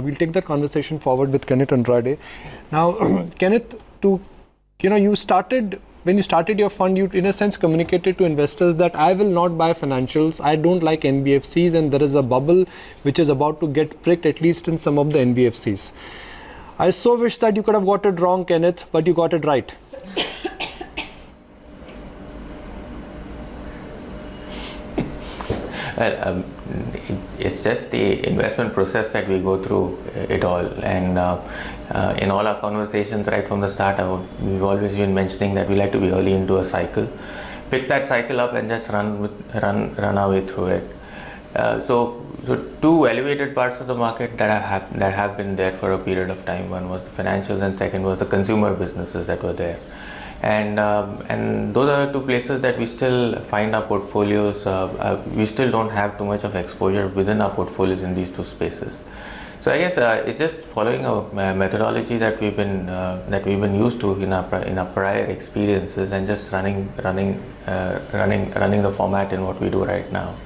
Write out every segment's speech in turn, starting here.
we'll take that conversation forward with Kenneth Andrade. Now, Kenneth, you started, when you started your fund, you in a sense communicated to investors that I will not buy financials, I don't like NBFCs, and there is a bubble which is about to get pricked, at least in some of the NBFCs. I so wish that you could have got it wrong, Kenneth, but you got it right. Well, it's just the investment process that we go through it all, and in all our conversations right from the start, we've always been mentioning that we like to be early into a cycle, pick that cycle up and just run our way through it. So two elevated parts of the market that have been there for a period of time. One was the financials, and second was the consumer businesses that were there. And those are the two places that we still find our portfolios. We still don't have too much of exposure within our portfolios in these two spaces. So I guess it's just following a methodology that we've been used to in our prior experiences, and just running the format in what we do right now.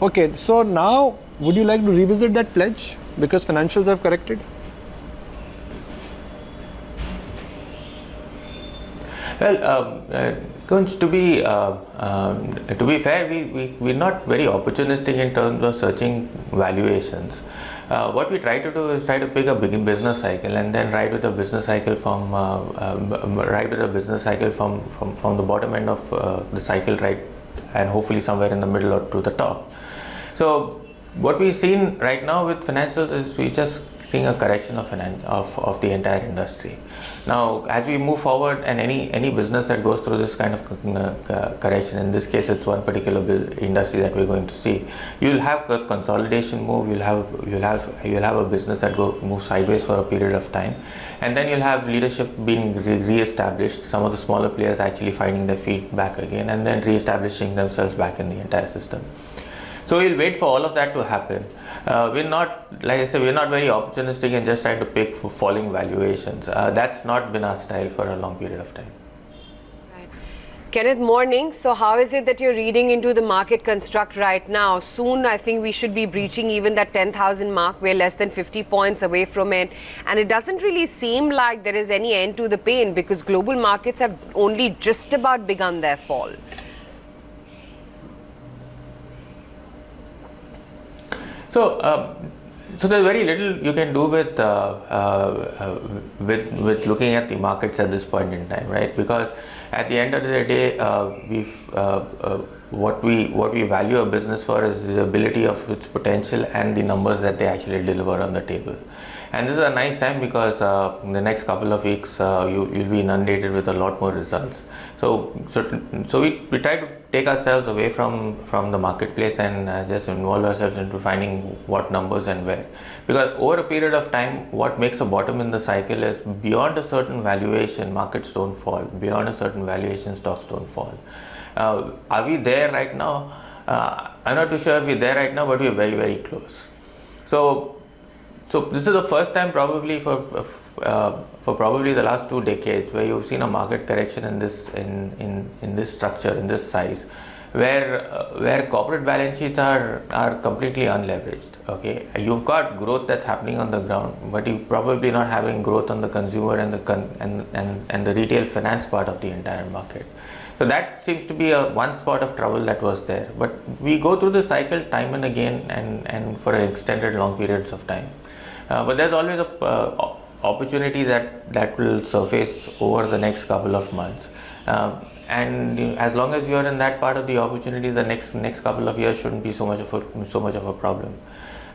Okay, so now would you like to revisit that pledge because financials have corrected? Well, Kunj, to be fair, we're not very opportunistic in terms of searching valuations. What we try to do is try to pick a big business cycle and then ride with a business cycle from the bottom end of the cycle, right, and hopefully somewhere in the middle or to the top. So what we've seen right now with financials is we're just seeing a correction of the entire industry. Now, as we move forward, and any business that goes through this kind of correction, in this case it's one particular industry that we're going to see, you'll have a consolidation move, you'll have a business that moves sideways for a period of time, and then you'll have leadership being re-established, some of the smaller players actually finding their feet back again, and then re-establishing themselves back in the entire system. So we'll wait for all of that to happen. We're not, like I said, we're not very opportunistic and just trying to pick for falling valuations. That's not been our style for a long period of time. Right. Kenneth, morning. So how is it that you're reading into the market construct right now? Soon, I think we should be breaching even that 10,000 mark. We're less than 50 points away from it. And it doesn't really seem like there is any end to the pain because global markets have only just about begun their fall. So there's very little you can do with looking at the markets at this point in time, right? Because at the end of the day, what we value a business for is the ability of its potential and the numbers that they actually deliver on the table. And this is a nice time because in the next couple of weeks you'll be inundated with a lot more results. So we try to take ourselves away from the marketplace and just involve ourselves into finding what numbers and where. Because over a period of time, what makes a bottom in the cycle is beyond a certain valuation, markets don't fall. Beyond a certain valuation, stocks don't fall. Are we there right now? I'm not too sure if we're there right now, but we're very, very close. So this is the first time probably for probably the last 2 decades where you've seen a market correction in this structure, in this size, where corporate balance sheets are completely unleveraged. Okay, you've got growth that's happening on the ground, but you're probably not having growth on the consumer and the retail finance part of the entire market. So that seems to be one spot of trouble that was there. But we go through the cycle time and again, and for extended long periods of time. But there's always a opportunity that will surface over the next couple of months, and as long as you're in that part of the opportunity, the next couple of years shouldn't be so much of a problem.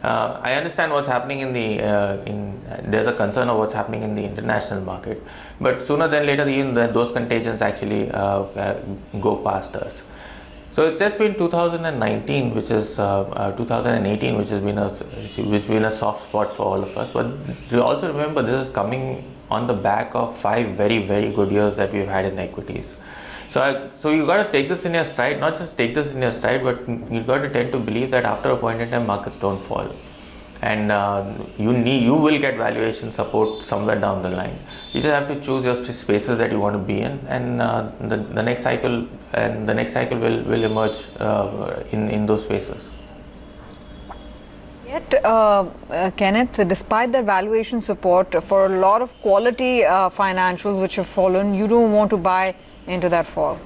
I understand what's happening there's a concern of what's happening in the international market, but sooner than later even those contagions actually go past us. So it's just been 2019, which is 2018, which has been a soft spot for all of us. But you also remember this is coming on the back of 5 very, very good years that we've had in equities. So you got to take this in your stride, not just take this in your stride, but you got to tend to believe that after a point in time markets don't fall, and you will get valuation support somewhere down the line. You just have to choose your spaces that you want to be in, and the next cycle will emerge in those spaces. Yet, Kenneth, despite the valuation support for a lot of quality financials which have fallen, you don't want to buy into that fall.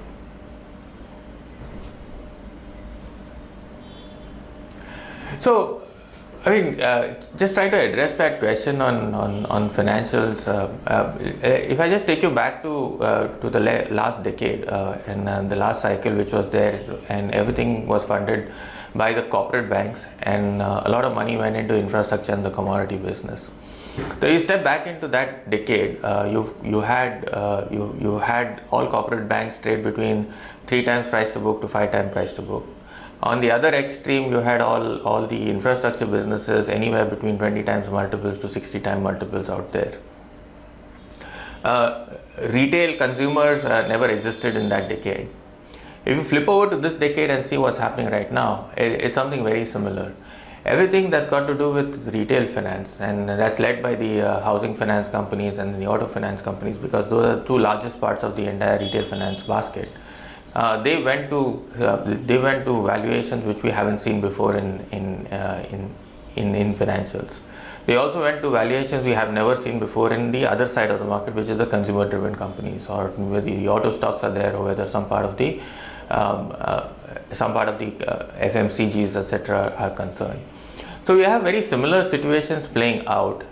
So, I mean, just trying to address that question on financials. If I just take you back to the last decade and the last cycle which was there, and everything was funded by the corporate banks, and a lot of money went into infrastructure and the commodity business. So you step back into that decade, you had all corporate banks trade between 3 times price to book to 5 times price to book. On the other extreme, you had all the infrastructure businesses anywhere between 20 times multiples to 60 times multiples out there. Retail consumers never existed in that decade. If you flip over to this decade and see what's happening right now, it's something very similar. Everything that's got to do with retail finance, and that's led by the housing finance companies and the auto finance companies, because those are the 2 largest parts of the entire retail finance basket. They went to valuations which we haven't seen before in financials. They also went to valuations we have never seen before in the other side of the market, which is the consumer-driven companies, or whether the auto stocks are there, or whether some part of the FMCGs, etc., are concerned. So we have very similar situations playing out.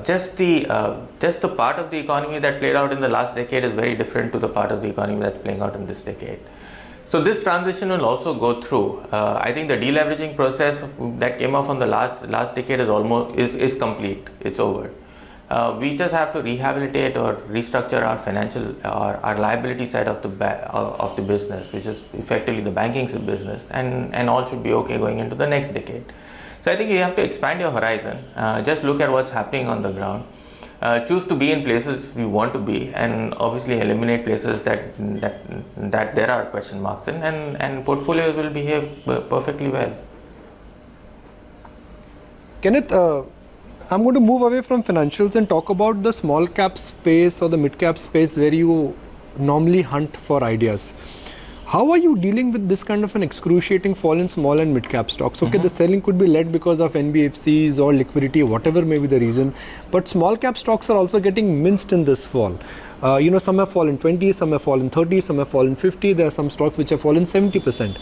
Just the part of the economy that played out in the last decade is very different to the part of the economy that's playing out in this decade. So this transition will also go through. I think the deleveraging process that came off on the last decade is complete. It's over. We just have to rehabilitate or restructure our financial our liability side of the business, which is effectively the banking business, and all should be okay going into the next decade. So I think you have to expand your horizon. Just look at what's happening on the ground. Choose to be in places you want to be, and obviously eliminate places that there are question marks in, and portfolios will behave perfectly well. Kenneth, I'm going to move away from financials and talk about the small cap space or the mid cap space where you normally hunt for ideas. How are you dealing with this kind of an excruciating fall in small and mid cap stocks? Okay, the selling could be led because of NBFCs or liquidity, whatever may be the reason, but small cap stocks are also getting minced in this fall. Some have fallen 20, some have fallen 30, some have fallen 50. There are some stocks which have fallen 70%.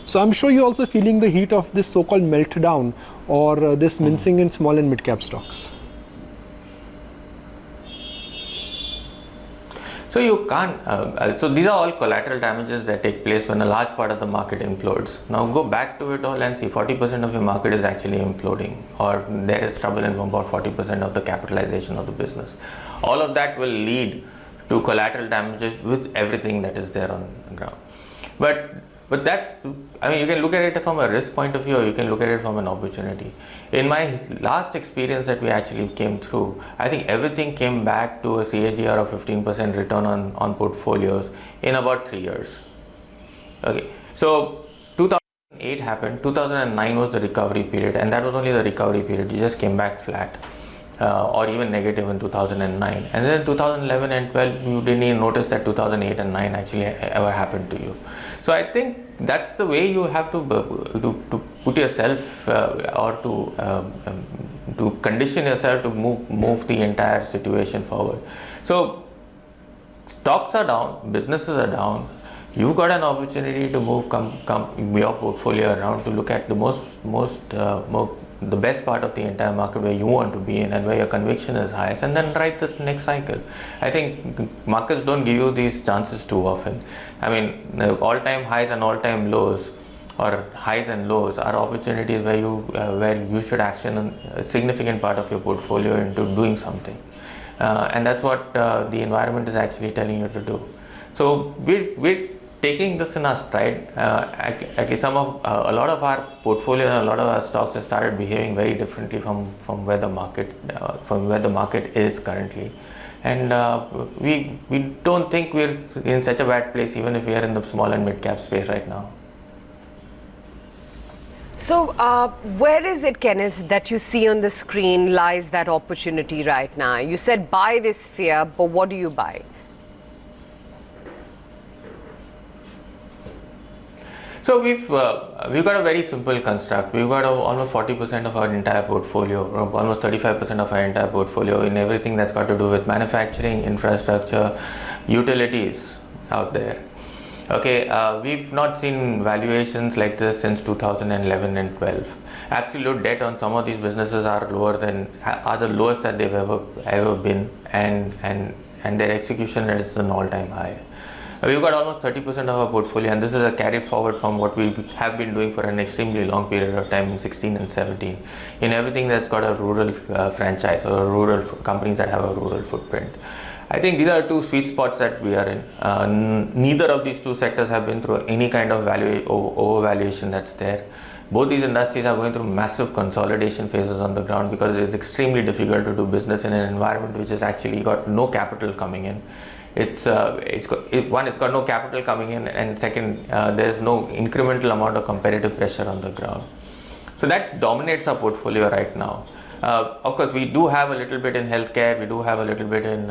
So I'm sure you're also feeling the heat of this so-called meltdown or this mincing in small and mid cap stocks. So you can't, so these are all collateral damages that take place when a large part of the market implodes. Now go back to it all and see 40% of your market is actually imploding, or there is trouble in about 40% of the capitalization of the business. All of that will lead to collateral damages with everything that is there on the ground. But that's, I mean, you can look at it from a risk point of view, or you can look at it from an opportunity. In my last experience that we actually came through, I think everything came back to a CAGR of 15% return on portfolios in about 3 years. Okay, so 2008 happened, 2009 was the recovery period, and that was only the recovery period. You just came back flat. Or even negative in 2009, and then 2011 and 12 you didn't even notice that 2008 and 9 actually ever happened to you. So I think that's the way you have to put yourself or to condition yourself to move the entire situation forward. So stocks are down, businesses are down. You've got an opportunity to move your portfolio around to look at the best part of the entire market where you want to be in and where your conviction is highest, and then ride this next cycle. I think markets don't give you these chances too often. I mean, the all-time highs and all-time lows, or highs and lows, are opportunities where you should action a significant part of your portfolio into doing something, and that's what the environment is actually telling you to do. So we're taking this in our stride. Actually, a lot of our portfolio and a lot of our stocks have started behaving very differently from where the market is currently, and we don't think we're in such a bad place, even if we are in the small and mid cap space right now. So where is it, Kenneth, that you see on the screen lies that opportunity right now? You said buy this fear, but what do you buy? So we've got a very simple construct. We've got almost 40% of our entire portfolio, almost 35% of our entire portfolio in everything that's got to do with manufacturing, infrastructure, utilities out there. Okay, we've not seen valuations like this since 2011 and 12. Absolute debt on some of these businesses are the lowest that they've ever been, and their execution is an all-time high. We've got almost 30% of our portfolio, and this is a carry forward from what we have been doing for an extremely long period of time in 16 and 17, in everything that's got a rural franchise or rural companies that have a rural footprint. I think these are two sweet spots that we are in. Neither of these two sectors have been through any kind of overvaluation that's there. Both these industries are going through massive consolidation phases on the ground because it's extremely difficult to do business in an environment which has actually got no capital coming in. It's got no capital coming in, and second, there's no incremental amount of competitive pressure on the ground. So that dominates our portfolio right now. Of course, we do have a little bit in healthcare. We do have a little bit in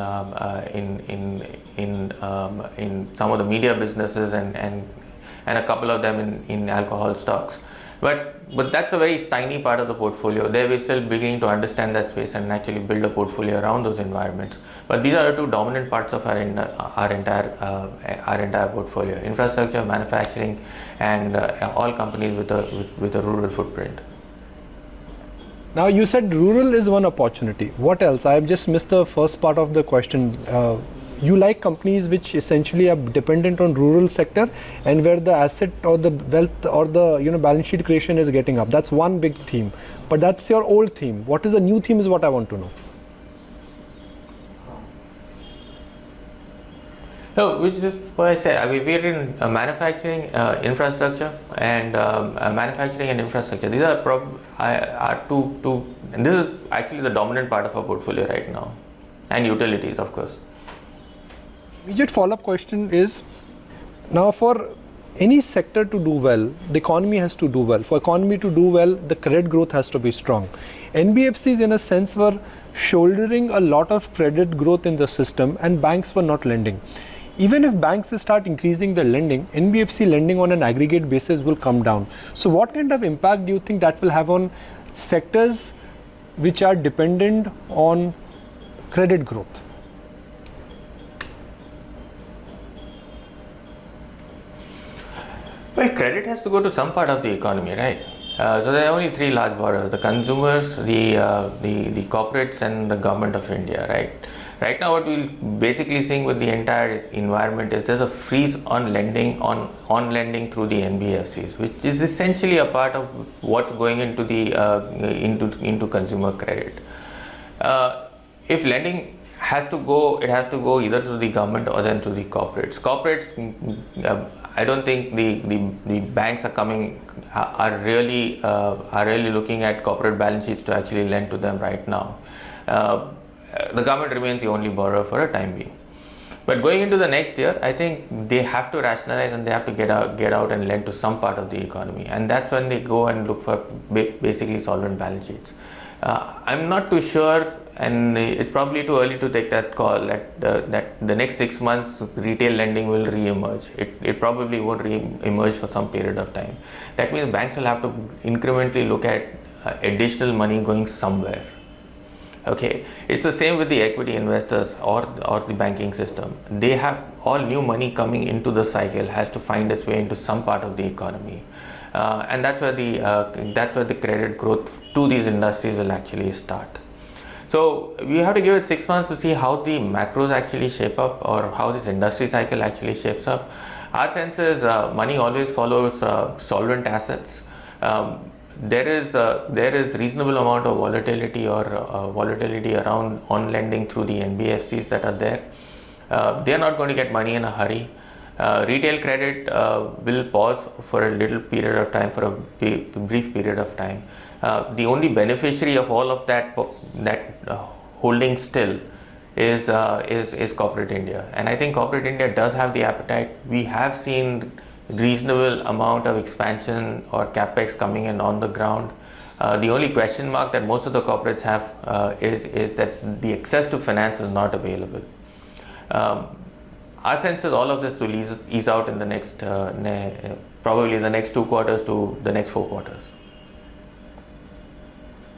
some of the media businesses and a couple of them in alcohol stocks. But that's a very tiny part of the portfolio. There we're still beginning to understand that space and actually build a portfolio around those environments. But these are the two dominant parts of our entire portfolio: infrastructure, manufacturing, and all companies with a rural footprint. Now you said rural is one opportunity. What else? I have just missed the first part of the question. You like companies which essentially are dependent on rural sector and where the asset or the wealth or the balance sheet creation is getting up. That's one big theme. But that's your old theme. What is the new theme is what I want to know. So, which is what I said. I mean, we're in manufacturing, infrastructure, and manufacturing and infrastructure. These are two, and this is actually the dominant part of our portfolio right now, and utilities, of course. Immediate follow-up question is, now for any sector to do well, the economy has to do well. For economy to do well, the credit growth has to be strong. NBFCs in a sense were shouldering a lot of credit growth in the system and banks were not lending. Even if banks start increasing the lending, NBFC lending on an aggregate basis will come down. So what kind of impact do you think that will have on sectors which are dependent on credit growth? Well, credit has to go to some part of the economy, right? So there are only three large borrowers: the consumers, the corporates, and the government of India, right? Right now, what we're basically seeing with the entire environment is there's a freeze on lending on lending through the NBFCs, which is essentially a part of what's going into the into consumer credit. If lending has to go, it has to go either to the government or then to the corporates. I don't think the banks are really looking at corporate balance sheets to actually lend to them right now. The government remains the only borrower for a time being. But going into the next year, I think they have to rationalize and they have to get out and lend to some part of the economy, and that's when they go and look for basically solvent balance sheets. I'm not too sure, and it's probably too early to take that call that the next 6 months retail lending will re-emerge. It probably won't re-emerge for some period of time. That means banks will have to incrementally look at additional money going somewhere. Okay, it's the same with the equity investors or the banking system. They have all new money coming into the cycle has to find its way into some part of the economy, and that's where the credit growth to these industries will actually start. So we have to give it 6 months to see how the macros actually shape up or how this industry cycle actually shapes up. Our sense is money always follows solvent assets. There is reasonable amount of volatility around on lending through the NBFCs that are there. They are not going to get money in a hurry. Retail credit will pause for a little period of time, for a brief period of time. The only beneficiary of all of that holding still is corporate India, and I think corporate India does have the appetite. We have seen reasonable amount of expansion or capex coming in on the ground. The only question mark that most of the corporates have is that the access to finance is not available. Our sense is all of this will ease out in the next probably the next 2 quarters to the next 4 quarters.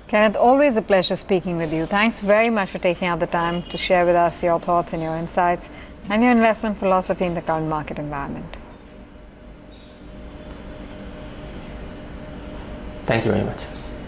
Kenneth, always a pleasure speaking with you. Thanks very much for taking out the time to share with us your thoughts and your insights and your investment philosophy in the current market environment. Thank you very much.